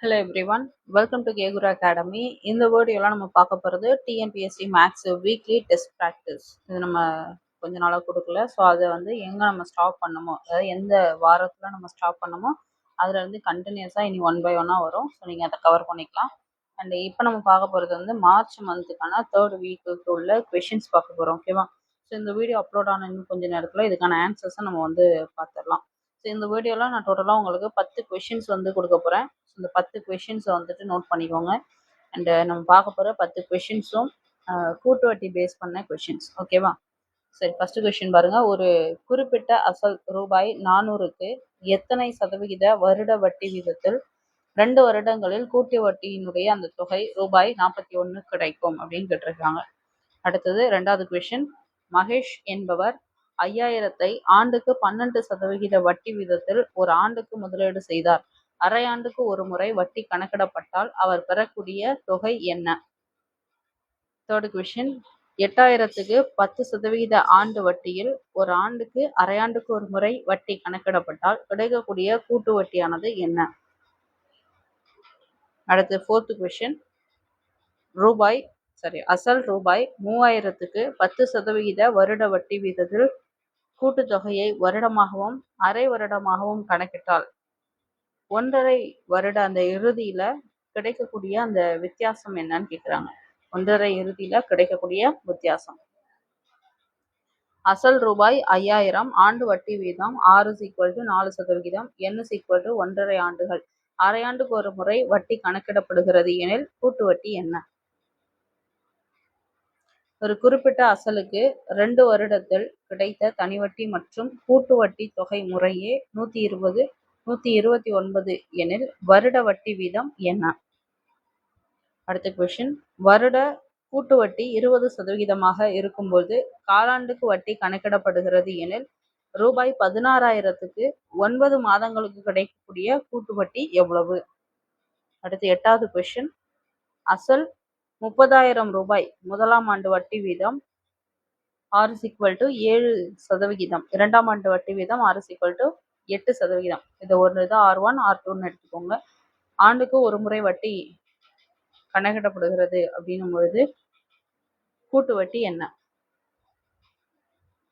Hello everyone, welcome to கேகுரு academy. இந்த வீடியோலாம் நம்ம பார்க்க போகிறது TNPSC maths weekly test practice. இது நம்ம கொஞ்ச நாளாக கொடுக்கல. ஸோ அதை எங்கே நம்ம ஸ்டாப் பண்ணமோ, அதாவது எந்த வாரத்தில் நம்ம ஸ்டாப் பண்ணமோ அதில் கண்டினியூஸாக இனி ஒன் பை ஒன்னாக வரும். ஸோ நீங்கள் அதை கவர் பண்ணிக்கலாம். அண்ட் இப்போ நம்ம பார்க்க போகிறது மார்ச் மந்த்துக்கான தேர்ட் வீக்குக்கு உள்ள கொஷின்ஸ் பார்க்க போகிறோம். ஓகேவா? ஸோ இந்த வீடியோ அப்லோட் ஆன இன்னும் கொஞ்சம் நேரத்தில் இதுக்கான ஆன்சர்ஸை நம்ம பார்த்துடலாம். ஸோ இந்த வீடியோவில் நான் டோட்டலாக உங்களுக்கு 10 கொஷின்ஸ் கொடுக்க போகிறேன். இந்த 10 கொஷின்ஸை நோட் பண்ணிக்கோங்க. அண்டு நம்ம பார்க்க போகிற 10 கொஷின்ஸும் கூட்டு வட்டி பேஸ் பண்ண கொஷின்ஸ். ஓகேவா? சரி, ஃபஸ்ட்டு கொஷின் பாருங்கள். ஒரு குறிப்பிட்ட அசல் ரூபாய் 400க்கு எத்தனை சதவிகித வருட வட்டி வீதத்தில் 2 வருடங்களில் கூட்டு வட்டியினுடைய அந்த தொகை ரூபாய் 41 கிடைக்கும் அப்படின்னு கேட்டிருக்காங்க. அடுத்தது ரெண்டாவது கொஷின். மகேஷ் என்பவர் 5000ஐ ஆண்டுக்கு 12% வட்டி வீதத்தில் ஒரு ஆண்டுக்கு முதலீடு செய்தார். அரை ஆண்டுக்கு ஒரு முறை வட்டி கணக்கிடப்பட்டால் அவர் பெறக்கூடிய தொகை என்ன? Third question. 8000க்கு 10% ஆண்டு வட்டியில் ஒரு ஆண்டுக்கு அரை ஆண்டுக்கு ஒரு முறை வட்டி கணக்கிடப்பட்டால் கிடைக்கக்கூடிய கூட்டு வட்டியானது என்ன? அடுத்து ஃபோர்த் கொஷின். அசல் ரூபாய் 3000க்கு 10% வருட வட்டி வீதத்தில் கூட்டுத்தொகையை வருடமாகவும் அரை வருடமாகவும் கணக்கிட்டால் 1.5 வருட அந்த இறுதியில கிடைக்கக்கூடிய அந்த வித்தியாசம் என்னன்னு கேட்குறாங்க. 1.5 இறுதியில கிடைக்கக்கூடிய வித்தியாசம். அசல் ரூபாய் 5000, ஆண்டு வட்டி வீதம் R=4%, N=1.5 ஆண்டுகள், அரை ஆண்டுக்கு ஒரு முறை வட்டி கணக்கிடப்படுகிறது எனில் கூட்டு வட்டி என்ன? ஒரு குறிப்பிட்ட அசலுக்கு 2 வருடத்தில் கிடைத்த தனிவட்டி மற்றும் கூட்டு வட்டி தொகை முறையே 120, 129 எனில் வருட வட்டி வீதம் என்ன? அடுத்த கொஷின். வருட கூட்டு வட்டி 20% இருக்கும்போது காலாண்டுக்கு வட்டி கணக்கிடப்படுகிறது எனில் ரூபாய் 16,000க்கு 9 மாதங்களுக்கு கிடைக்கக்கூடிய கூட்டு வட்டி எவ்வளவு? அடுத்து எட்டாவது கொஷின். அசல் 30,000 ரூபாய் முதலாம் ஆண்டு வட்டி வீதம் R=7%, இரண்டாம் ஆண்டு வட்டி வீதம் R=8%. இது ஒரு இது R1 R2ன்னு எடுத்துக்கோங்க. ஆண்டுக்கு ஒரு முறை வட்டி கணக்கிடப்படுகிறது அப்படின்னும் பொழுது கூட்டு வட்டி என்ன?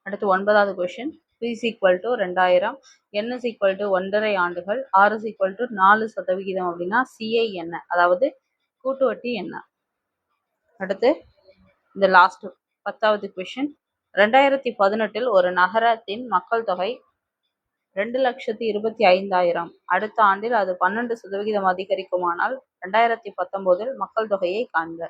அடுத்து 9வது கொஷின். P=2000, N=1.5 ஆண்டுகள், R=4% அப்படின்னா CI என்ன? அதாவது கூட்டு வட்டி என்ன? அடுத்து இந்த லாஸ்ட் 10வது கொஷின். 2018 ஒரு நகரத்தின் மக்கள் தொகை 2,25,000. அடுத்த ஆண்டில் அது 12% அதிகரிக்குமானால் 2019 மக்கள் தொகையை காண்க.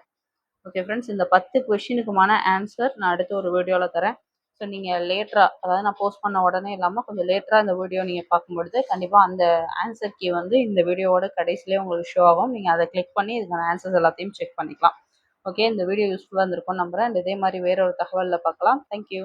ஓகே ஃப்ரெண்ட்ஸ், இந்த 10 கொஷினுக்குமான ஆன்சர் நான் அடுத்த ஒரு வீடியோவில் தரேன். ஸோ நீங்கள் லேட்டராக, அதாவது நான் போஸ்ட் பண்ண உடனே இல்லாமல் கொஞ்சம் லேட்டராக இந்த வீடியோ நீங்கள் பார்க்கும்பொழுது கண்டிப்பாக அந்த ஆன்சர் கீ இந்த வீடியோவோட கடைசியிலே உங்களுக்கு ஷோ ஆகும். நீங்கள் அதை கிளிக் பண்ணி இதுக்கான ஆன்சர்ஸ் எல்லாத்தையும் செக் பண்ணிக்கலாம். ஓகே, இந்த வீடியோ யூஸ்ஃபுல்லாக இருந்திருக்கும்னு நம்புகிறேன். இதே மாதிரி வேற ஒரு தகவலில் பார்க்கலாம். தேங்க்யூ.